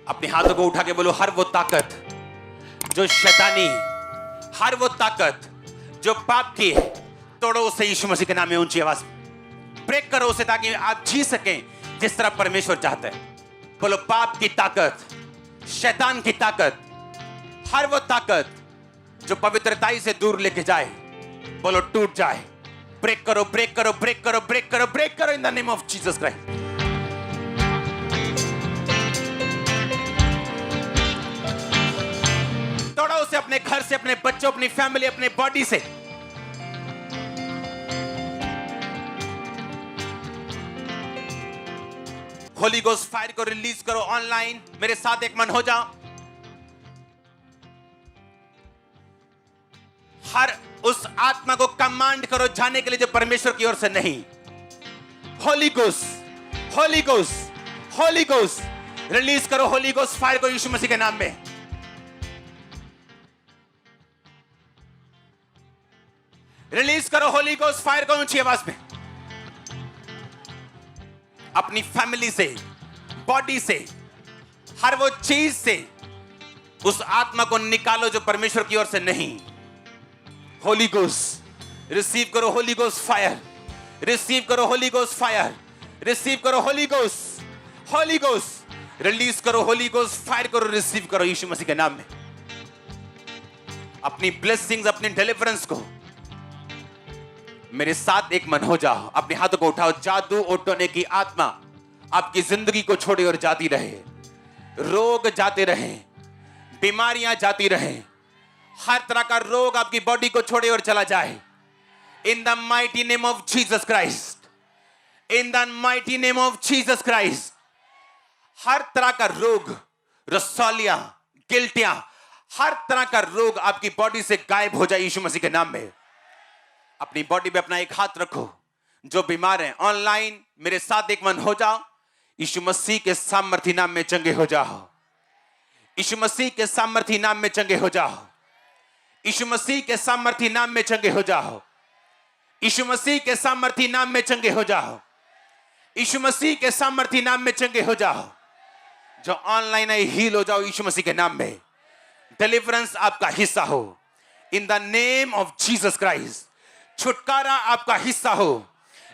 अपने हाथों को उठा के बोलो, हर वो ताकत जो शैतानी, हर वो ताकत जो पाप की है, तोड़ो उसे यीशु मसीह के नाम में ऊंची आवाज ब्रेक करो उसे, ताकि आप जी सकें जिस तरह परमेश्वर चाहता है। बोलो, पाप की ताकत, शैतान की ताकत, हर वो ताकत जो पवित्रताई से दूर लेके जाए, बोलो टूट जाए। ब्रेक करो, ब्रेक करो, ब्रेक करो, ब्रेक करो, ब्रेक करो इन the name of Jesus Christ. तोड़ो उसे अपने घर से, अपने बच्चों, अपनी फैमिली, अपने बॉडी से। होली गोस्ट फायर को रिलीज करो ऑनलाइन। मेरे साथ एक मन हो जाओ। हर उस आत्मा को कमांड करो जाने के लिए जो परमेश्वर की ओर से नहीं। Holi ghost, holy ghost, holy ghost release करो होली गोस्ट फायर को यीशु मसीह के नाम में। रिलीज करो होली गोस्ट फायर को ऊंची आवाज में। अपनी फैमिली से, बॉडी से, हर वो चीज से उस आत्मा को निकालो जो परमेश्वर की ओर से नहीं। होली गोस्ट रिसीव करो, होली गोस्ट फायर रिसीव करो, होली गोस्ट फायर रिसीव करो, Holi ghost, holy ghost release करो, होली गोस्ट फायर करो, रिसीव करो यीशु मसीह के नाम में। अपनी ब्लेसिंग्स, अपनी डिलीवरेंस को मेरे साथ एक मन हो जाओ। अपने हाथों को उठाओ। जादू ओटोने की आत्मा आपकी जिंदगी को छोड़े और जाती रहे, रोग जाते रहे, बीमारियां जाती रहे, हर तरह का रोग आपकी बॉडी को छोड़े और चला जाए। In the mighty name of Jesus Christ, in the mighty name of Jesus Christ. हर तरह का रोग, रसौलियां, गिल्टियां, हर तरह का रोग आपकी बॉडी से गायब हो जाए यीशु मसीह के नाम में। अपनी बॉडी पे अपना एक हाथ रखो। जो बीमार हैं ऑनलाइन मेरे साथ एक मन हो जाओ। यीशु मसीह के सामर्थी नाम में चंगे हो जाओ। यीशु मसीह के सामर्थी नाम में चंगे हो जाओ। यीशु मसीह के सामर्थी नाम में चंगे हो जाओ। यीशु मसीह के सामर्थी नाम में चंगे हो जाओ। यीशु मसीह के सामर्थी नाम में चंगे हो जाओ। जो ऑनलाइन है हील हो जाओ यीशु मसीह के नाम में। डिलीवरेंस आपका हिस्सा हो इन the name of Jesus Christ. छुटकारा आपका हिस्सा हो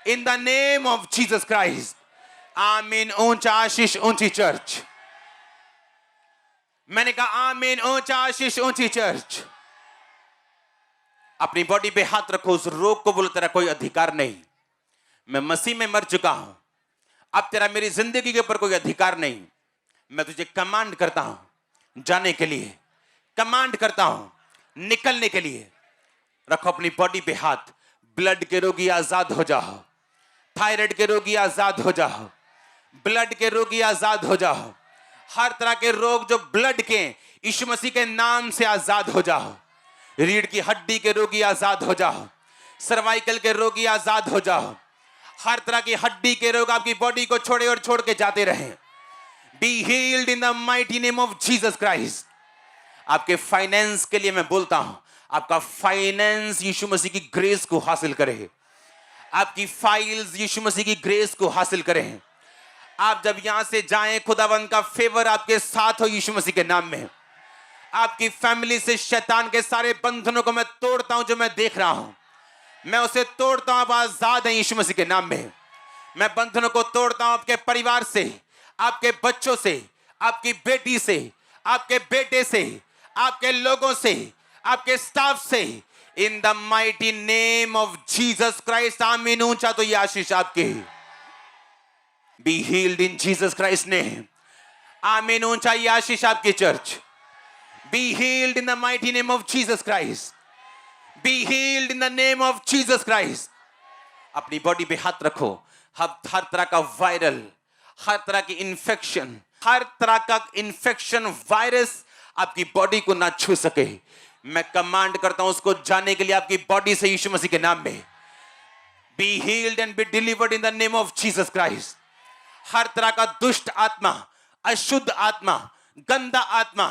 इन the name of Jesus Christ. आमीन। ऊंचा आशीष, ऊंची चर्च। मैंने कहा आमीन। ऊंचा आशीष, ऊंची चर्च। अपनी बॉडी पे हाथ रखो। उस रोग को बोलो तेरा कोई अधिकार नहीं, मैं मसीह में मर चुका हूं, अब तेरा मेरी जिंदगी के ऊपर कोई अधिकार नहीं। मैं तुझे कमांड करता हूं जाने के लिए, कमांड करता हूं निकलने के लिए। रखो अपनी बॉडी पे हाथ। ब्लड के रोगी आजाद हो जाओ। थायराइड के रोगी आजाद हो जाओ। ब्लड के रोगी आजाद हो जाओ। हर तरह के रोग जो ब्लड के, यीशु मसीह के नाम से आजाद हो जाओ। रीढ़ की हड्डी के रोगी आजाद हो जाओ। सर्वाइकल के रोगी आजाद हो जाओ। हर तरह की हड्डी के रोग आपकी बॉडी को छोड़े और छोड़ के जाते रहे। Be healed in the mighty name of Jesus Christ. आपके फाइनेंस के लिए मैं बोलता हूं, आपका फाइनेंस यीशु मसीह की ग्रेस को हासिल करे। आपकी फाइल्स यीशु मसीह की ग्रेस को हासिल करें। आप जब यहां से जाएं, खुदावंद का फेवर आपके साथ हो यीशु मसीह के नाम में। आपकी फैमिली से शैतान के सारे बंधनों को मैं तोड़ता हूं। जो मैं देख रहा हूं मैं उसे तोड़ता हूं। आप आजाद हैं यीशु मसीह के नाम में। मैं बंधनों को तोड़ता हूं आपके परिवार से, आपके बच्चों से, आपकी बेटी से, आपके बेटे से, आपके लोगों से, आपके स्टाफ से। इन the mighty name of Jesus Christ. आमीन। ऊंचा तो ये आशीष आपकी। Be healed in Jesus Christ name. आमीन। ऊंचा ये आशीष आपकी church. Be healed in the mighty name of Jesus Christ. Be healed in the name of Jesus Christ. अपनी बॉडी पे हाथ रखो। हर तरह का वायरल, हर तरह की इंफेक्शन, हर तरह का इंफेक्शन, वायरस आपकी बॉडी को ना छू सके। मैं कमांड करता हूं उसको जाने के लिए आपकी बॉडी से यीशु मसीह के नाम में। Be healed and be delivered in the name of Jesus Christ. हर तरह का दुष्ट आत्मा, अशुद्ध आत्मा, गंदा आत्मा,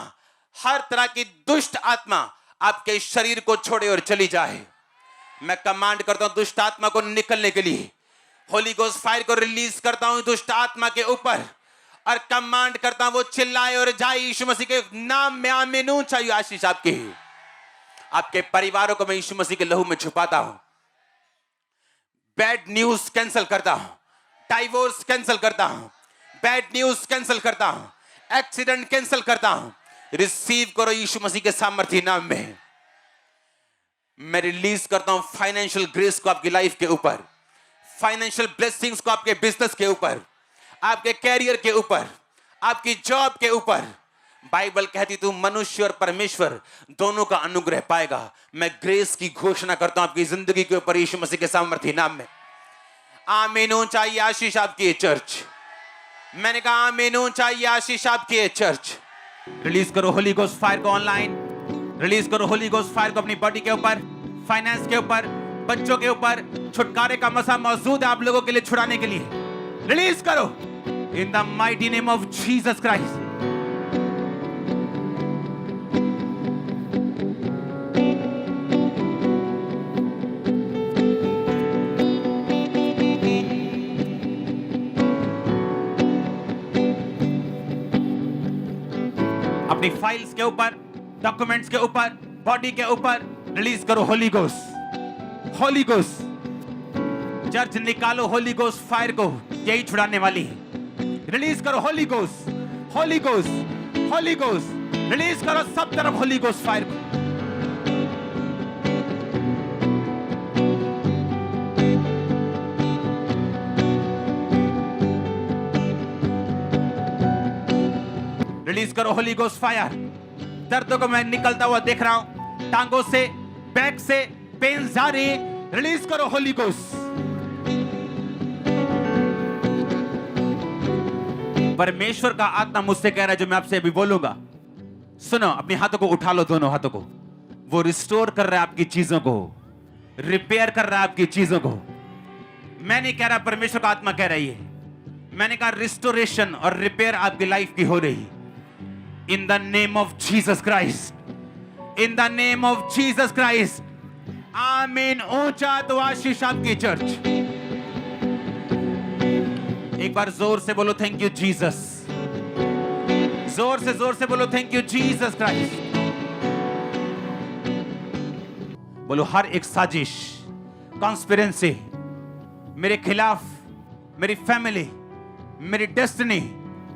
हर तरह की दुष्ट आत्मा आपके शरीर को छोड़े और चली जाए। मैं कमांड करता हूं दुष्ट आत्मा को निकलने के लिए। होली गोस्ट फायर को रिलीज करता हूं दुष्ट आत्मा के ऊपर और कमांड करता हूं वो चिल्लाए और जाए यीशु मसीह के नाम में। आमीन। ऊंचा आशीष आपकी, आपके परिवारों को मैं यीशु मसीह के लहू में छुपाता हूं। बैड न्यूज कैंसिल करता हूं, डाइवोर्स कैंसिल करता हूं, बैड न्यूज कैंसिल करता हूं, एक्सीडेंट कैंसिल करता हूं। रिसीव करो यीशु मसीह के सामर्थ्य नाम में। मैं रिलीज करता हूं फाइनेंशियल ग्रेस को आपकी लाइफ के ऊपर, फाइनेंशियल ब्लेसिंग्स को आपके बिजनेस के ऊपर, आपके कैरियर के ऊपर, आपकी जॉब के ऊपर। बाइबल कहती तू मनुष्य और परमेश्वर दोनों का अनुग्रह पाएगा। मैं ग्रेस की घोषणा करता हूं आपकी जिंदगी के ऊपर यीशु मसीह के सामर्थ्य नाम में। आमीन। चाहिए आशीष आपकी चर्च। मैंने कहा आमीन। चाहिए आशीष आपकी चर्च। रिलीज करो होली गोस्ट फायर को ऑनलाइन, रिलीज करो होली गोस्ट फायर को अपनी बॉडी के ऊपर, फाइनेंस के ऊपर, बच्चों के ऊपर। छुटकारे का मसा मौजूद है आप लोगों के लिए छुड़ाने के लिए। रिलीज करो इन the mighty name of Jesus Christ. अपनी फाइल्स के ऊपर, डॉक्यूमेंट्स के ऊपर, बॉडी के ऊपर रिलीज करो Holi ghost. Holy ghost church निकालो होली गोस्ट फायर को, यही छुड़ाने वाली है। रिलीज करो Holi ghost, holy ghost, holy ghost. Release करो सब तरफ होली गोस्ट फायर को। रिलीज करो होली गोस्ट फायर। दर्दों को मैं निकलता हुआ देख रहा हूं, टांगों से, बैक से पेन जारी। रिलीज करो होली गोस्ट। परमेश्वर का आत्मा मुझसे कह रहा है जो मैं आपसे अभी बोलूंगा, सुनो। अपने हाथों को उठा लो, दोनों हाथों को। वो रिस्टोर कर रहा है आपकी चीजों को, रिपेयर कर रहा है आपकी चीजों को। मैं नहीं कह रहा, परमेश्वर का आत्मा कह रही है। मैंने कहा रिस्टोरेशन और रिपेयर आपकी लाइफ की हो रही। इन the name of Jesus Christ, in the name of Jesus Christ. आमीन। ऊंचा तो आशीष आपकी चर्च। एक बार जोर से बोलो थैंक यू जीसस। जोर से बोलो थैंक यू जीसस क्राइस्ट। बोलो हर एक साजिश, कॉन्स्पिरेंसी मेरे खिलाफ, मेरी फैमिली, मेरी डेस्टिनी,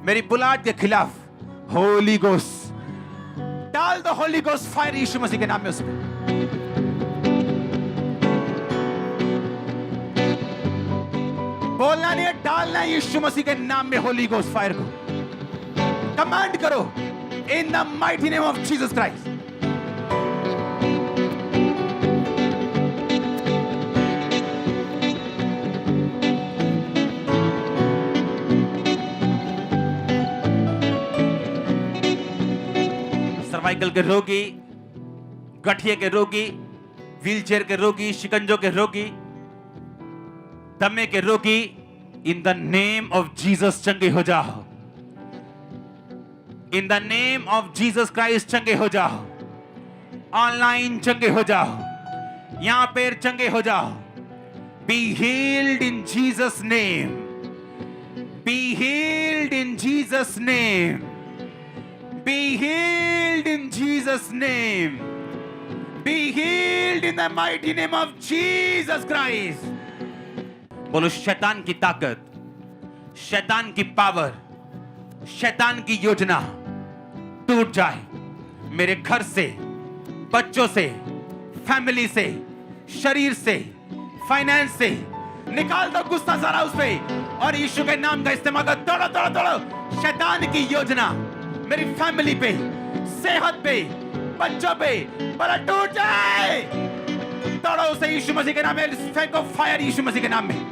मेरी बुलाहट के खिलाफ, होली गोस्ट डाल दो। होली गोस्ट फायर यीशु मसीह के नाम में उसमें। बोलना नहीं है, डालना है यीशु मसीह के नाम में होली गोस्ट फायर को। कमांड करो इन the mighty name of Jesus Christ. Cervical के रोगी, गठिए के रोगी, व्हीलचेयर के रोगी, शिकंजों के रोगी, दमे के रोगी, in the name of Jesus चंगे हो जाओ। In the name of Jesus Christ चंगे हो जाओ। ऑनलाइन चंगे हो जाओ, यहां पर चंगे हो जाओ। Be healed in Jesus name, be healed in Jesus name, be healed in Jesus name, be healed in the mighty name of Jesus Christ. बोलो शैतान की ताकत, शैतान की पावर, शैतान की योजना टूट जाए। मेरे घर से, बच्चों से, फैमिली से, शरीर से, फाइनेंस से निकाल दो गुस्सा सारा उस पे और यीशु के नाम का इस्तेमाल कर। दौड़ो दौड़ो दौड़ो। शैतान की योजना मेरी फैमिली पे, सेहत पे, बच्चों पे बड़ा टूट जाए। दौड़ो उसे यीशु मसीह के नाम में। फेंको फायर यीशु मसीह के नाम में।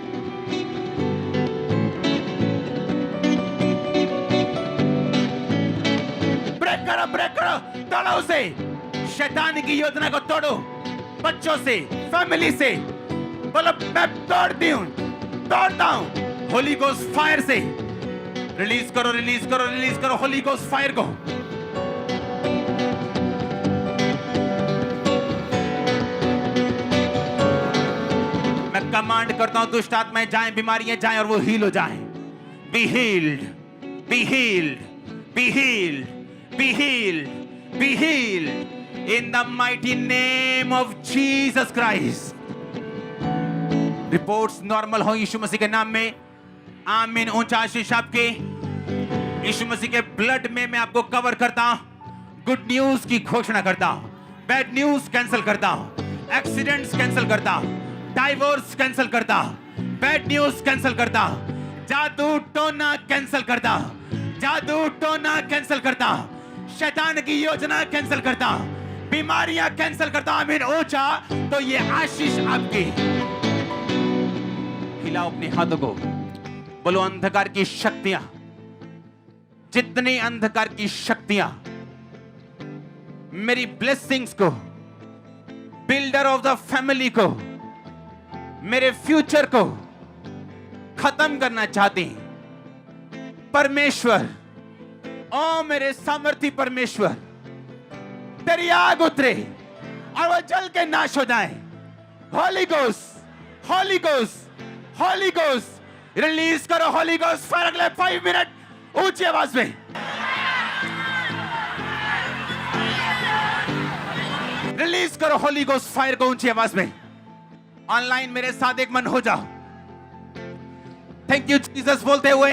ब्रेक करो, तोड़ो उसे। शैतान की योजना को तोड़ो, बच्चों से, फैमिली से। बोलो मैं तोड़ती हूं, तोड़ता हूं होली गोस्ट फायर से। रिलीज करो, रिलीज करो, रिलीज करो होली गोस्ट फायर को। मैं कमांड करता हूं दुष्ट आत्माएं जाएं, बीमारियां जाएं और वो हील हो जाएं। Be healed, be healed, be healed, be healed, be healed in the mighty name of Jesus Christ. Reports normal हो यीशु मसीह के नाम में। आमीन। ऊंचा आशीष आपके। यीशु मसीह के ब्लड में मैं आपको कवर करता हूं। गुड न्यूज की घोषणा करता हूं। बैड न्यूज कैंसिल करता हूं। एक्सीडेंट्स कैंसिल करता हूं। डाइवोर्स कैंसिल करता हूं। बैड न्यूज कैंसिल करता हूं। जादू टोना कैंसिल करता हूं। जादू टोना कैंसिल करता हूं। शैतान की योजना कैंसिल करता हूं। बीमारियां कैंसिल करता हूं। आमीन। ऊंचा तो ये आशीष आपकी। हिलाओ अपने हाथों को, बोलो अंधकार की शक्तियां, जितनी अंधकार की शक्तियां मेरी ब्लेसिंग्स को, बिल्डर ऑफ द फैमिली को, मेरे फ्यूचर को खत्म करना चाहती, परमेश्वर, ओ मेरे सामर्थी परमेश्वर, तेरी आग उतरे और वो जल के नाश हो जाए। Holi ghost, holy ghost, holy ghost release करो। होली गोस्ट फायर अगले 5 मिनट ऊंची आवाज में। रिलीज करो होली गोस्ट फायर को ऊंची आवाज में। ऑनलाइन मेरे साथ एक मन हो जाओ। थैंक यू जीसस बोलते हुए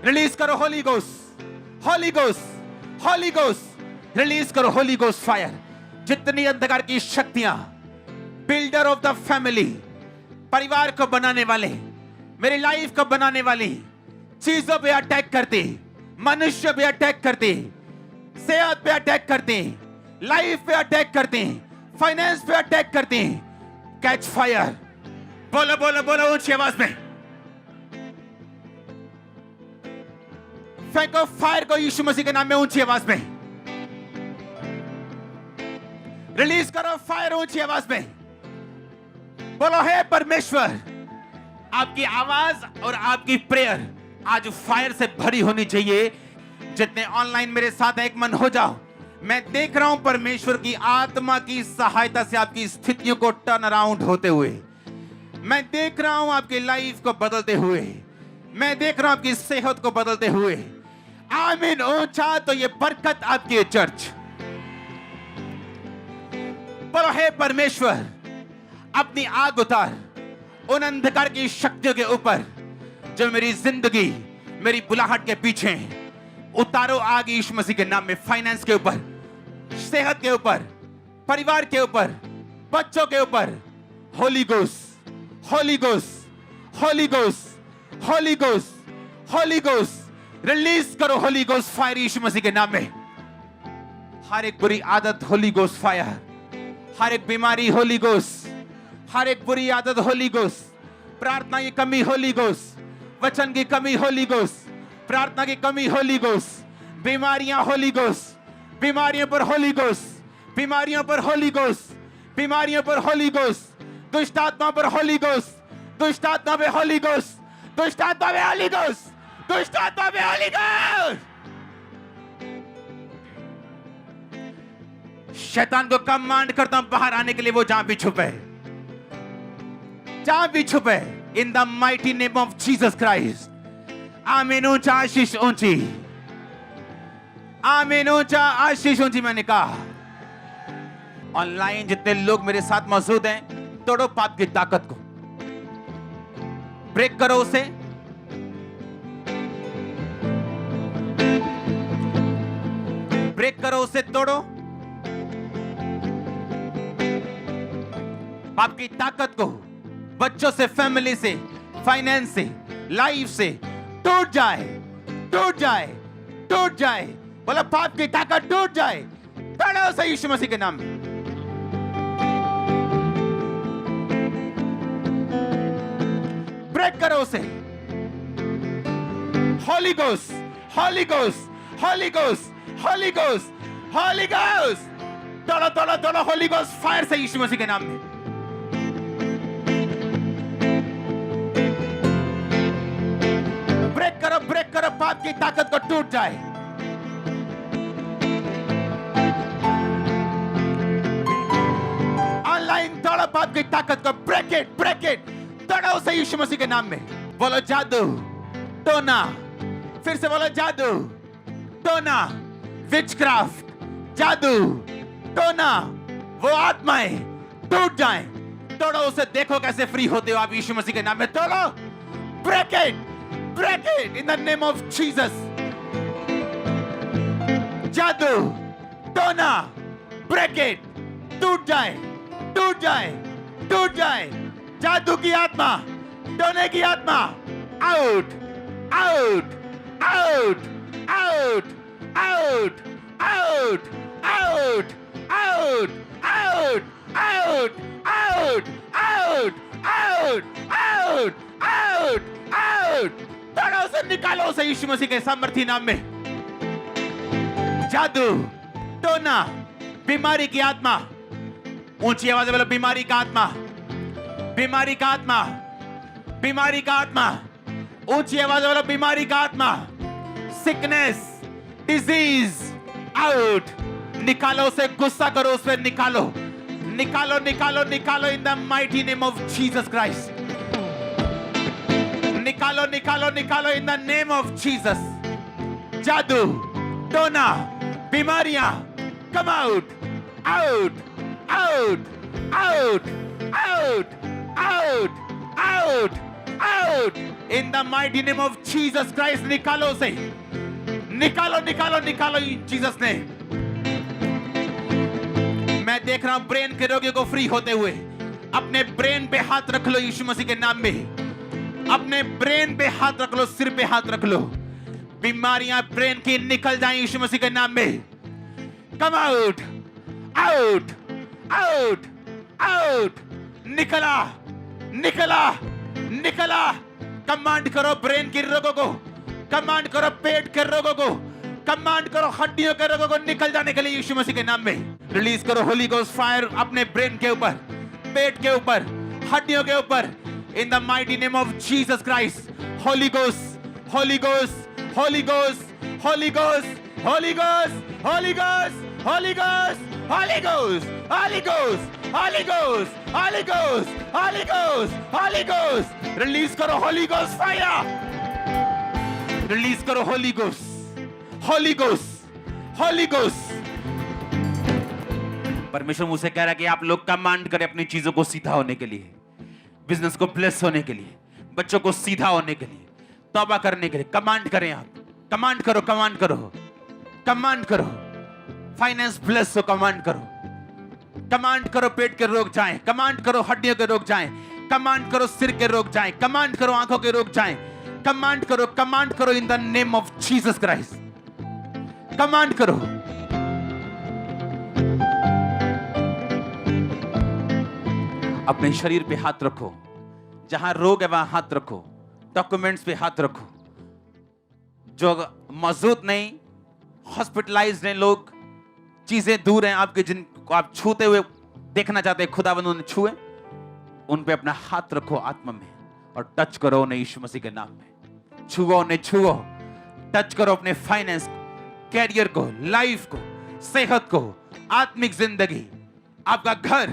रिलीज करो Holi ghost, holy ghost, holy ghost release करो होली गोस्ट फायर। जितनी अंधकार की शक्तियां बिल्डर ऑफ द फैमिली, परिवार को बनाने वाले, मेरी लाइफ को बनाने वाली चीजों पे अटैक करते, मनुष्य पे अटैक करते, सेहत पे अटैक करते, लाइफ पे अटैक करते, फाइनेंस पे अटैक करते, कैच फायर। बोलो बोलो बोलो ऊंची आवाज में। फेंको फायर को यीशु मसीह के नाम में ऊंची आवाज में। रिलीज करो फायर ऊंची आवाज में। बोलो हे परमेश्वर, आपकी आवाज और आपकी प्रेयर आज फायर से भरी होनी चाहिए। जितने ऑनलाइन मेरे साथ एक मन हो जाओ। मैं देख रहा हूं परमेश्वर की आत्मा की सहायता से आपकी स्थितियों को टर्न अराउंड होते हुए। मैं देख रहा हूं आपकी लाइफ को बदलते हुए। मैं देख रहा हूं आपकी सेहत को बदलते हुए। आमीन। ऊंचा तो ये बरकत आपकी है चर्च। बोलो हे परमेश्वर, अपनी आग उतार उन अंधकार की शक्तियों के ऊपर जो मेरी जिंदगी, मेरी बुलाहट के पीछे। उतारो आग यीशु मसीह के नाम में। फाइनेंस के ऊपर, सेहत के ऊपर, परिवार के ऊपर, बच्चों के ऊपर। Holi ghost, holy ghost, holy ghost, holy ghost, holy ghost release करो होली गोस्ट फायर यीशु मसीह के नाम में। हर एक बुरी आदत होली गोस्ट फायर, हर एक बीमारी होली गोस्ट, हर एक बुरी आदत होली गोस्ट, प्रार्थना की कमी होली गोस्ट, वचन की कमी होली गोस्ट, प्रार्थना की कमी होली गोस्ट, बीमारियां होली गोस्ट, बीमारियों पर होली गोस्ट, बीमारियों पर होली गोस्ट, बीमारियों पर होली गोस्ट, दुष्ट आत्मा पर होली गोस्ट, दुष्ट आत्मा पे होली गोस्ट, दुष्ट आत्मा पे होली गोस्ट, दुष्ट आत्मा पे होली गोस्ट। शैतान को कमांड करता हूं बाहर आने के लिए। वो जहां भी छुपे, जहां भी छुपे, इन the mighty name of Jesus Christ. आमीन। ऊंचा आशीष ऊंची, आमीन। ऊंचा आशीष ऊंची। मैंने कहा ऑनलाइन जितने लोग मेरे साथ मौजूद हैं, तोड़ो पाप की ताकत को, ब्रेक करो उसे। ब्रेक करो उसे, तोड़ो पाप की ताकत को। बच्चों से, फैमिली से, फाइनेंस से, लाइफ से टूट जाए, टूट जाए, टूट जाए। बोला पाप की ताकत टूट जाए। तोड़ो से यीशु मसीह के नाम में। ब्रेक करो उसे। Holi ghost, holy ghost, holy ghost, holy ghost, holy ghost. तोड़ो तोड़ो तोड़ो होली गोस्ट फायर से यीशु मसीह के नाम में। ब्रेक करो, पाप की ताकत को टूट जाए। ऑनलाइन तोड़ो पाप की ताकत को। ब्रेक इट, तोड़ो उसे यीशु मसीह के नाम में। बोलो जादू, टोना, फिर से बोलो जादू, टोना, विचक्राफ्ट, जादू, टोना, वो आत्माएं टूट जाएं। तोड़ो उसे, देखो कैसे फ्री होते हो आप यीशु मसीह के नाम में। तोड़ो, break it in the name of Jesus. जादू, टोना, ब्रेक इट, टूट जाए, टूट जाए, टूट जाए। जादू की आत्मा, टोने की आत्मा, out, out, out, out, out, out, out, out, out, out, out, out, out, out, out, out. तोड़ो उसे, निकालो उसे यीशु मसीह के सामर्थी नाम में। जादू, टोना, बीमारी की आत्मा, ऊंची आवाज में बोलो, बीमारी का आत्मा, बीमारी का आत्मा, बीमारी का आत्मा, ऊंची आवाज में बोलो, बीमारी का आत्मा, सिकनेस, डिजीज, आउट। निकालो उसे, गुस्सा करो उस पर, निकालो, निकालो, निकालो, निकालो इन the mighty name of Jesus Christ. निकालो, निकालो, निकालो इन द नेम ऑफ जीसस। जादू, टोना, बीमारियां, come out, out, out, out, out, out, out, out in the mighty name of Jesus Christ. निकालो उसे, निकालो, निकालो, निकालो जीसस ने। मैं देख रहा हूं ब्रेन के रोगियों को फ्री होते हुए। अपने ब्रेन पे हाथ रख लो यीशु मसीह के नाम में। अपने ब्रेन पे हाथ रख लो, सिर पे हाथ रख लो। बीमारियां ब्रेन की निकल जाएं यीशु मसीह के नाम में। Come out, out, out, out, निकला, निकला, निकला। कमांड करो ब्रेन के रोगों को, कमांड करो पेट के रोगों को, कमांड करो हड्डियों के रोगों को निकल जाने के लिए यीशु मसीह के नाम में। रिलीज करो होली गोस्ट फायर अपने ब्रेन के ऊपर, पेट के ऊपर, हड्डियों के ऊपर, इन the mighty name of Jesus Christ. Holy ghost, holy ghost, holy ghost, holy ghost, holy ghost, holy ghost, holy ghost, holy ghost, holy ghost, holy ghost, holy ghost, holy ghost, holy ghost. Release करो Holi ghost fire, release करो Holi ghost, holy ghost, holy ghost. परमेश्वर मुझसे कह रहा है कि आप लोग कमांड करें अपनी चीजों को सीधा होने के लिए, बिजनेस को ब्लेस होने के लिए, बच्चों को सीधा होने के लिए, तौबा करने के लिए। कमांड करें आप, कमांड करो, कमांड करो, कमांड करो। फाइनेंस ब्लेस हो, कमांड करो, कमांड करो पेट के रोग जाएं, कमांड करो हड्डियों के रोग जाएं, कमांड करो सिर के रोग जाएं, कमांड करो आंखों के रोग जाएं, कमांड करो, कमांड करो इन the name of Jesus Christ. Command करो। अपने शरीर पे हाथ रखो, जहां रोग है वहां हाथ रखो, डॉक्यूमेंट्स पे हाथ रखो। जो मौजूद नहीं, हॉस्पिटलाइज्ड हैं लोग, चीजें दूर हैं आपके, जिनको आप छूते हुए देखना चाहते हैं खुदावंद उन्हें छुए, उन पे अपना हाथ रखो आत्मा में और टच करो उन्हें यीशु मसीह के नाम में। छुओ उन्हें, छुओ, टच करो अपने फाइनेंस, कैरियर को, लाइफ को, सेहत को, आत्मिक जिंदगी, आपका घर,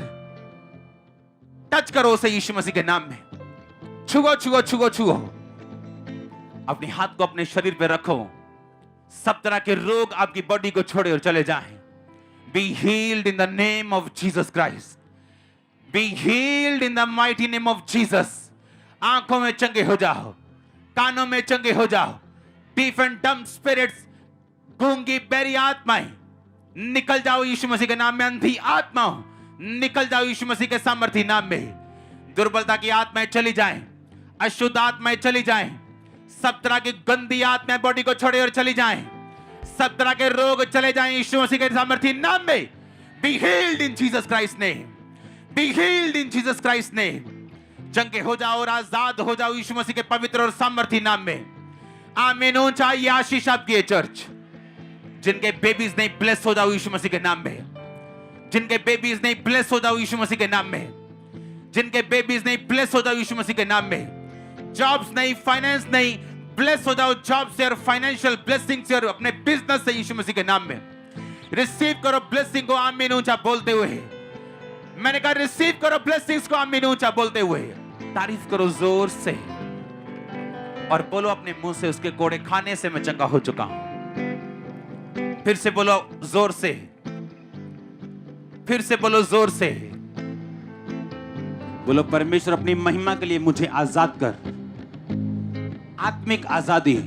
टच करो उसे यीशु मसीह के नाम में। छुओ, छुओ, छुओ, छुओ। अपने हाथ को अपने शरीर पे रखो, सब तरह के रोग आपकी बॉडी को छोड़े और चले जाएं। Be healed in the name of Jesus Christ. Be healed in the mighty name of Jesus. आंखों में चंगे हो जाओ, कानों में चंगे हो जाओ। Deaf and dumb spirits, गूंगी बेरी आत्माएं निकल जाओ यीशु मसीह के नाम में। अंधी आत्माओं निकल जाओ यीशु मसीह के सामर्थी नाम में। दुर्बलता की आत्माएं चली जाएं, अशुद्ध आत्माएं चली जाएं, सब तरह की गंदी आत्माएं बॉडी को छोड़े और चली जाएं, सब तरह के रोग चले जाएं यीशु मसीह के सामर्थी नाम में। Be healed in Jesus Christ's name. Be healed in Jesus Christ's name. चंगे हो जाओ और आजाद हो जाओ यीशु मसीह के पवित्र और सामर्थी नाम में। आमीन। ऊंचा ये आशीष आपकी है चर्च। जिनके बेबीज नहीं, ब्लेस हो जाओ यीशु मसीह के नाम में। जिनके बेबीज नहीं, ब्लेस हो जाओ यीशु मसीह के नाम में। जिनके बेबीज नहीं, ब्लेस हो जाओ यीशु मसीह के नाम में। जॉब्स नहीं, फाइनेंस नहीं, ब्लेस हो जाओ जॉब से और फाइनेंशियल ब्लेसिंग से और अपने बिजनेस से यीशु मसीह के नाम में। रिसीव करो ब्लेसिंग को आमीन ऊंचा बोलते हुए। मैंने कहा रिसीव करो ब्लेसिंग्स को आमीन ऊंचा बोलते हुए। तारीफ करो जोर से। और बोलो अपने मुंह से, उसके कोड़े खाने से मैं चंगा हो चुका हूं। फिर से बोलो जोर से, फिर से बोलो जोर से। बोलो परमेश्वर अपनी महिमा के लिए मुझे आजाद कर। आत्मिक आजादी,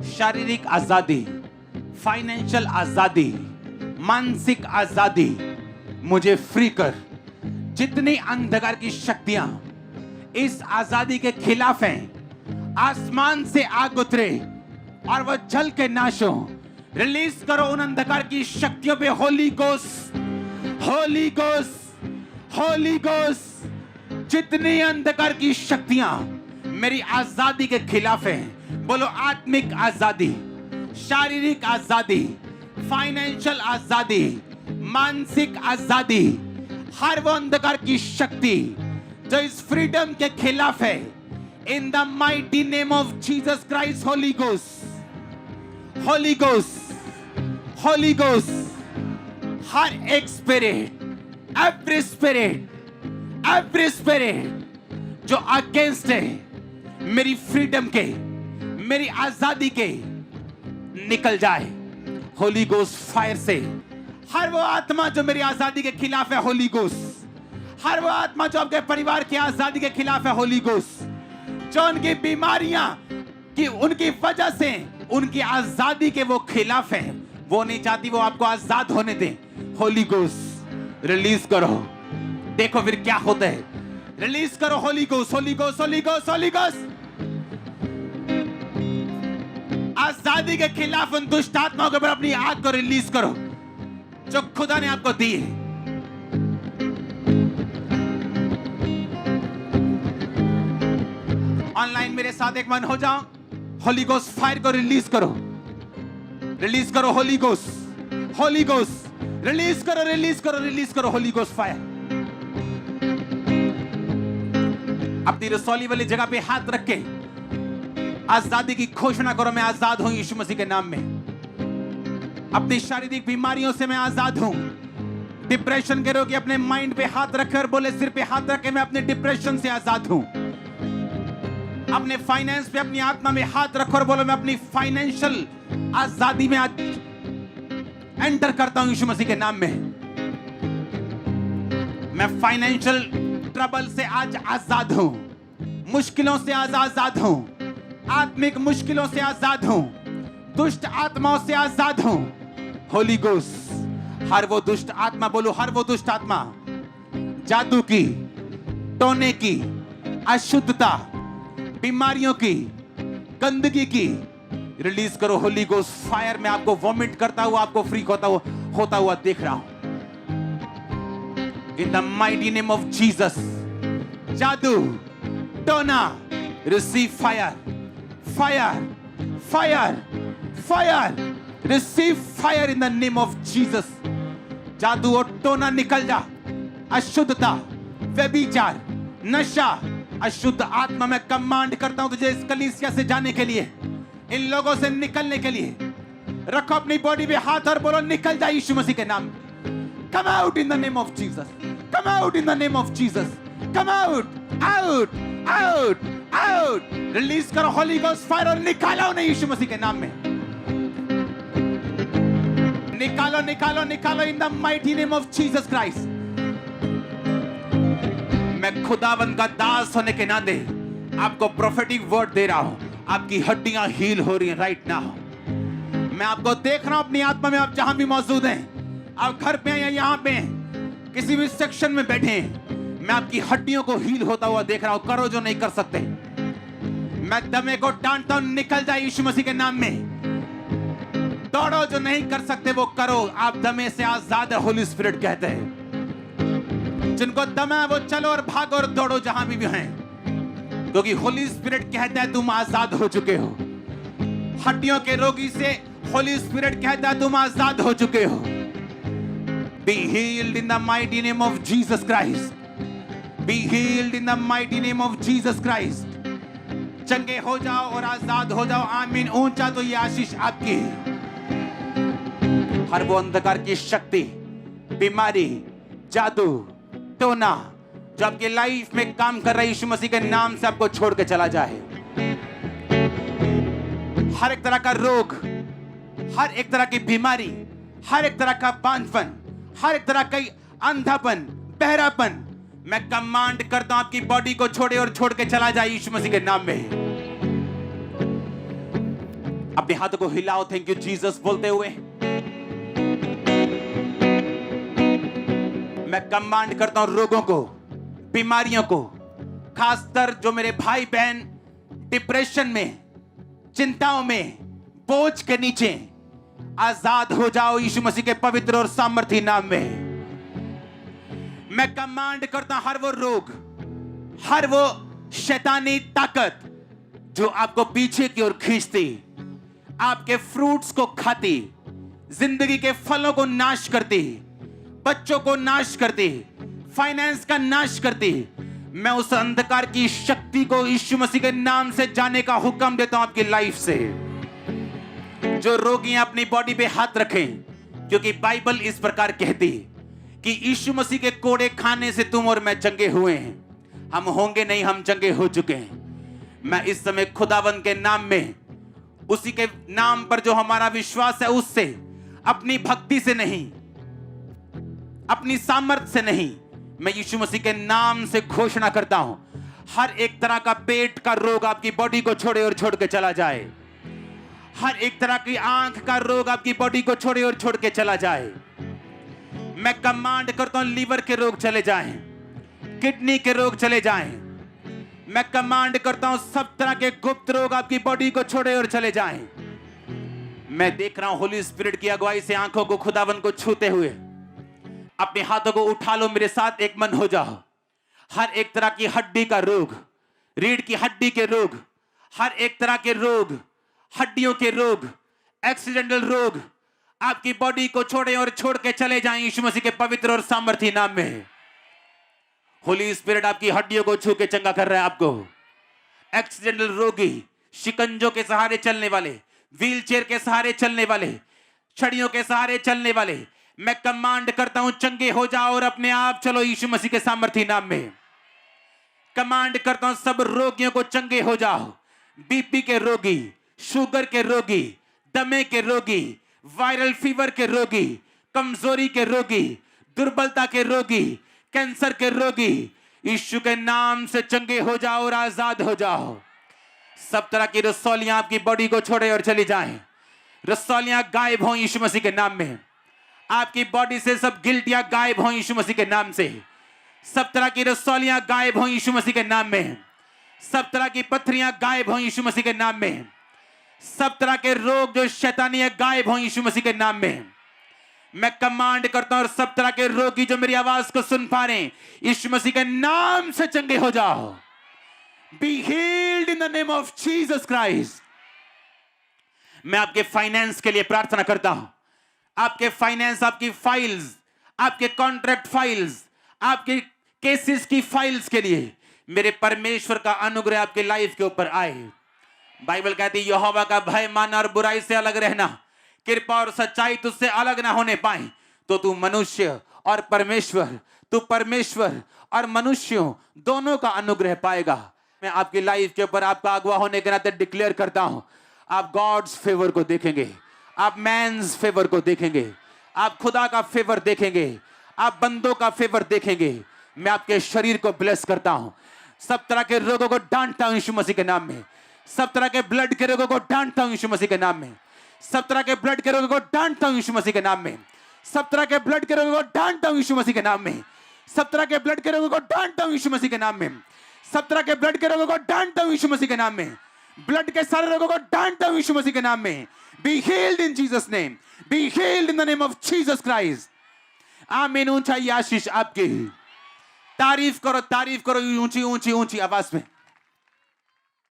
शारीरिक आजादी, फाइनेंशियल आजादी, मानसिक आजादी मुझे फ्री कर। जितनी अंधकार की शक्तियां इस आजादी के खिलाफ हैं, आसमान से आग उतरे और वह जल के नाश हो। रिलीज करो उन अंधकार की शक्तियों पे Holi ghost, holy ghost, holy ghost. जितनी अंधकार की शक्तियां मेरी आजादी के खिलाफ हैं, बोलो आत्मिक आजादी, शारीरिक आजादी, फाइनेंशियल आजादी, मानसिक आजादी, हर वो अंधकार की शक्ति जो इस फ्रीडम के खिलाफ है, in the mighty name of Jesus Christ, holy ghost, holy ghost, holy ghost. हर एक spirit, every spirit, every spirit जो अगेंस्ट है मेरी फ्रीडम के, मेरी आजादी के, निकल जाए होली गोस्ट फायर से। हर वो आत्मा जो मेरी आजादी के खिलाफ है, होली गोस्ट। हर वो आत्मा जो आपके परिवार की आजादी के खिलाफ है, होली गोस्ट। जो उनकी बीमारियां की उनकी वजह से उनकी आजादी के वो खिलाफ है, वो नहीं चाहती वो आपको आजाद होने दें, होली गोस्ट रिलीज करो। देखो फिर क्या होता है। रिलीज करो Holi ghost, holy ghost, holy ghost, holy ghost. आजादी के खिलाफ उन दुष्ट आत्माओं के ऊपर अपनी आग को रिलीज करो जो खुदा ने आपको दी है। ऑनलाइन मेरे साथ एक मन हो जाओ। होली गोस्ट फायर को रिलीज करो, रिलीज करो Holi ghost, holy ghost release करो, रिलीज करो, रिलीज करो होली गोस्ट फायर। अपनी रसौली वाली जगह पे हाथ रख के आजादी की घोषणा करो। मैं आजाद हूं यीशु मसीह के नाम में। अपनी शारीरिक बीमारियों से मैं आजाद हूं। डिप्रेशन के रोगी अपने माइंड पे हाथ रखकर बोले, सिर पे हाथ रख के मैं अपने डिप्रेशन से आजाद हूं। अपने फाइनेंस पे अपनी आत्मा में हाथ रखो और बोलो, मैं अपनी फाइनेंशियल आजादी में आज एंटर करता हूं यीशु मसीह के नाम में। मैं फाइनेंशियल ट्रबल से आज आजाद हूं, मुश्किलों से आज आजाद हूं, आत्मिक मुश्किलों से आजाद हूं, दुष्ट आत्माओं से आजाद हूं। होली गोस्ट हर वो दुष्ट आत्मा, बोलो हर वो दुष्ट आत्मा, जादू की, टोने की, अशुद्धता, बीमारियों की, गंदगी की, रिलीज करो होली गोस्ट फायर। में आपको वॉमिट करता हुआ, आपको फ्री होता हुआ देख रहा हूं। इन the mighty name of Jesus, जादू, टोना, receive fire, fire, fire, fire, receive fire in the name of Jesus. जादू और टोना निकल जा। अशुद्धता, व्यभिचार, नशा, अशुद्ध आत्मा, मैं कमांड करता हूं तुझे इस कलीसिया से जाने के लिए, इन लोगों से निकलने के लिए। रखो अपनी बॉडी पे हाथ और बोलो, निकल जा यीशु मसीह के नाम। Come out in the name of Jesus, come out in the name of Jesus, come out, out, out, out. Release करो होली गोस्ट फायर और निकालो उन्हें यीशु मसीह के नाम में। निकालो, निकालो, निकालो इन the mighty name of Jesus Christ. मैं खुदावंद का दास होने के नाते आपको प्रोफेटिक वर्ड दे रहा हूं। आपकी हड्डियां हील हो रही हैं राइट नाउ। मैं आपको देख रहा हूं अपनी आत्मा में, आप जहां भी मौजूद हैं, आप घर पे हैं या यहां पे हैं, किसी भी सेक्शन में बैठे हैं, मैं आपकी हड्डियों को हील होता हुआ देख रहा हूं। करो जो नहीं कर सकते। मैं दमे को डांटता हूं, निकल जाए यीशु मसीह के नाम में। दौड़ो जो नहीं कर सकते वो करो। आप दमे से आजाद है, होली स्पिरिट कहते हैं। जिनको दमा है वो चलो और भागो और दौड़ो जहां भी हैं, क्योंकि होली स्पिरिट कहता है तुम आजाद हो चुके हो। हड्डियों के रोगी से होली स्पिरिट कहता है तुम आजाद हो चुके हो। Be healed in the mighty name of Jesus Christ. Be healed in the mighty name of Jesus Christ. चंगे हो जाओ और आजाद हो जाओ। आमीन। ऊंचा तो ये आशीष आपकी है। हर वो अंधकार की शक्ति, बीमारी, जादू, टोना जो आपकी लाइफ में काम कर रहा है, यीशु मसीह के नाम से आपको छोड़ के चला जाए। हर एक तरह का रोग, हर एक तरह की बीमारी, हर एक तरह का बांझपन, हर एक तरह का अंधापन, बहरापन, मैं कमांड करता हूं आपकी बॉडी को छोड़े और छोड़ के चला जाए यीशु मसीह के नाम में। अपने हाथों को हिलाओ थैंक यू जीसस बोलते हुए। मैं कमांड करता हूं रोगों को, बीमारियों को, खासकर जो मेरे भाई बहन डिप्रेशन में, चिंताओं में, बोझ के नीचे, आजाद हो जाओ यीशु मसीह के पवित्र और सामर्थी नाम में। मैं कमांड करता हूं हर वो रोग, हर वो शैतानी ताकत जो आपको पीछे की ओर खींचती, आपके फ्रूट्स को खाती, जिंदगी के फलों को नाश करती, बच्चों को नाश करती, फाइनेंस का नाश करती, मैं उस अंधकार की शक्ति को यीशु मसीह के नाम से जाने का हुक्म देता हूं आपकी लाइफ से। जो रोगी अपनी बॉडी पे हाथ रखें, क्योंकि बाइबल इस प्रकार कहती कि यीशु मसीह के कोड़े खाने से तुम और मैं चंगे हुए हैं। हम होंगे नहीं, हम चंगे हो चुके हैं। मैं इस समय खुदावंद के नाम में, उसी के नाम पर जो हमारा विश्वास है उससे, अपनी भक्ति से नहीं, अपनी सामर्थ्य से नहीं, मैं यीशु मसीह के नाम से घोषणा करता हूं हर एक तरह का पेट का रोग आपकी बॉडी को छोड़े और छोड़ के चला जाए। हर एक तरह की आंख का रोग आपकी बॉडी को छोड़े और छोड़ के चला जाए। मैं कमांड करता हूं लीवर के रोग चले जाएं, किडनी के रोग चले जाएं। मैं कमांड करता हूं सब तरह के गुप्त रोग आपकी बॉडी को छोड़े और चले जाएं। मैं देख रहा हूं होली स्पिरिट की अगुवाई से आंखों को खुदावन को छूते हुए। अपने हाथों को उठा लो, मेरे साथ एक मन हो जाओ। हर एक तरह की हड्डी का रोग, रीढ़ की हड्डी के रोग, हर एक तरह के रोग, हड्डियों के रोग, एक्सीडेंटल रोग आपकी बॉडी को छोड़े और छोड़ के चले जाएं यीशु मसीह के पवित्र और सामर्थी नाम में। होली स्पिरिट आपकी हड्डियों को छू के चंगा कर रहा है आपको। एक्सीडेंटल रोगी, शिकंजों के सहारे चलने वाले, व्हील चेयर के सहारे चलने वाले, छड़ियों के सहारे चलने वाले, मैं कमांड करता हूं चंगे हो जाओ और अपने आप चलो यीशु मसीह के सामर्थी नाम में। कमांड करता हूं सब रोगियों को चंगे हो जाओ। बीपी के रोगी, शुगर के रोगी, दमे के रोगी, वायरल फीवर के रोगी, कमजोरी के रोगी, दुर्बलता के रोगी, कैंसर के रोगी, यीशु के नाम से चंगे हो जाओ और आजाद हो जाओ। सब तरह की रसौलियां आपकी बॉडी को छोड़े और चली जाएं। रसौलियां गायब हों यीशु मसीह के नाम में। आपकी बॉडी से सब गिल्टियां गायब हों यीशु मसीह के नाम से। सब तरह की रसौलियां गायब हों यीशु मसीह के नाम में। सब तरह की पत्थरियां गायब हों यीशु मसीह के नाम में। सब तरह के रोग जो शैतानी है गायब हों यीशु मसीह के नाम में। मैं कमांड करता हूं और सब तरह के रोगी जो मेरी आवाज को सुन पा रहे हैं, यीशु मसीह के नाम से चंगे हो जाओ। Be healed in the name of Jesus Christ. मैं आपके फाइनेंस के लिए प्रार्थना करता हूं। आपके फाइनेंस, आपकी फाइल्स, आपके कॉन्ट्रैक्ट फाइल्स, आपके केसेस की फाइल्स के लिए मेरे परमेश्वर का अनुग्रह आपके लाइफ के ऊपर आए। बाइबल कहती है यहोवा का भय मानना और बुराई से अलग रहना, कृपा और सच्चाई तुझसे अलग ना होने पाए, तो तू मनुष्य और परमेश्वर, तू परमेश्वर और मनुष्यों दोनों का अनुग्रह पाएगा। मैं आपकी लाइफ के ऊपर आपका अगुवा होने के नाते डिक्लेयर करता हूं, आप गॉड्स फेवर को देखेंगे, आप मैन्स फेवर को देखेंगे, आप खुदा का फेवर देखेंगे, आप बंदों का फेवर देखेंगे। मैं आपके शरीर को ब्लेस करता हूं। सब तरह के रोगों को डांटता हूं यीशु मसीह के नाम में। सब तरह के ब्लड के रोगों को डांटता हूं यीशु मसीह के नाम में। सब तरह के ब्लड के रोगों को डांटता हूं यीशु मसीह के नाम में। सब तरह के ब्लड के रोगों को डांटता हूं यीशु मसीह के नाम में। सब तरह के ब्लड के रोगों को डांटता हूं यीशु मसीह के नाम में। सब तरह के ब्लड के रोगों को डांटता हूं यीशु मसीह के नाम में। ब्लड के सारे रोगों को डांटता हूं यीशु मसीह के नाम में। Be healed in Jesus name. Be healed in the name of Jesus Christ. आमीन। ऊंचाई आशीष आपकी। तारीफ करो ऊंची ऊंची ऊंची आवाज में।